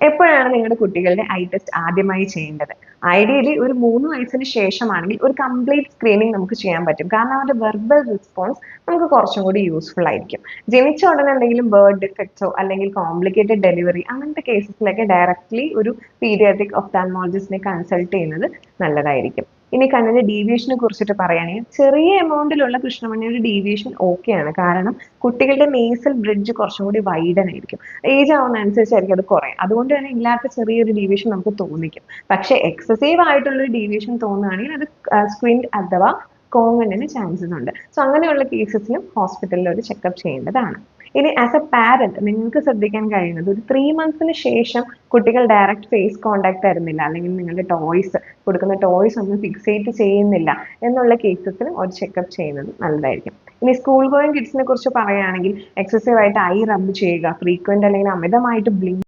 എപ്പോഴാണ് നിങ്ങളുടെ കുട്ടികളുടെ ഐ ടെസ്റ്റ് ആദ്യമായി ചെയ്യേണ്ടത്? ഐഡിയലി ഒരു 3 വയസ്സിന് ശേഷമാണെങ്കിൽ ഒരു കംപ്ലീറ്റ് സ്ക്രീനിങ് നമുക്ക് ചെയ്യാൻ പറ്റും. കാരണം അവരുടെ വെർബൽ റെസ്പോൺസ് നമുക്ക് കുറച്ചും കൂടി യൂസ്ഫുൾ ആയിരിക്കും. ജനിച്ച ഉടനെ എന്തെങ്കിലും ബർത്ത് ഡിഫെക്ട്സോ അല്ലെങ്കിൽ കോംപ്ലിക്കേറ്റഡ് ഡെലിവറി അങ്ങനത്തെ കേസസിലൊക്കെ ഡയറക്ട്ലി ഒരു പീഡിയാട്രിക് ഒഫ്താൽമോളജിസ്റ്റിനെ കൺസൾട്ട് ചെയ്യുന്നത് നല്ലതായിരിക്കും. ഇനി കണ്ണിന്റെ ഡീവിയേഷനെ കുറിച്ചിട്ട് പറയുകയാണെങ്കിൽ ചെറിയ എമൗണ്ടിലുള്ള കൃഷ്ണമണിയുടെ ഡീവിയേഷൻ ഓക്കെയാണ്. കാരണം കുട്ടികളുടെ നേസൽ ബ്രിഡ്ജ് കുറച്ചും കൂടി വൈഡൻ ആയിരിക്കും. ഏജ് ആവുന്നതനുസരിച്ചായിരിക്കും അത് കുറയും. അതുകൊണ്ട് തന്നെ ഇല്ലാത്ത ചെറിയൊരു ഡീവിയേഷൻ നമുക്ക് തോന്നിക്കും. പക്ഷേ എക്സസീവ് ആയിട്ടുള്ള ഒരു ഡീവിയേഷൻ തോന്നുകയാണെങ്കിൽ അത് സ്ക്വിന്റ് അഥവാ കോങ്ങണ്ണിന് ചാൻസസ് ഉണ്ട്. സോ അങ്ങനെയുള്ള കേസസിലും ഹോസ്പിറ്റലിൽ ഒരു ചെക്കപ്പ് ചെയ്യേണ്ടതാണ്. ഇനി ആസ് എ പാരന്റ് നിങ്ങൾക്ക് ശ്രദ്ധിക്കാൻ കഴിയുന്നത് ഒരു 3 മന്ത്സിന് ശേഷം കുട്ടികൾ ഡയറക്റ്റ് ഫേസ് കോണ്ടാക്ട് തരുന്നില്ല, അല്ലെങ്കിൽ നിങ്ങളുടെ കൊടുക്കുന്ന ടോയ്സ് ഒന്നും ഫിക്സേറ്റ് ചെയ്യുന്നില്ല എന്നുള്ള കേസസിലും ഒരു ചെക്കപ്പ് ചെയ്യുന്നത് നല്ലതായിരിക്കും. ഇനി സ്കൂൾ ഗോയിങ് കിഡ്സിനെ കുറിച്ച് പറയുകയാണെങ്കിൽ എക്സസീവ് ആയിട്ട് ഐ റബ്ബ് ചെയ്യുക, ഫ്രീക്വന്റ് അല്ലെങ്കിൽ അമിതമായിട്ട് ബ്ലിങ്ക്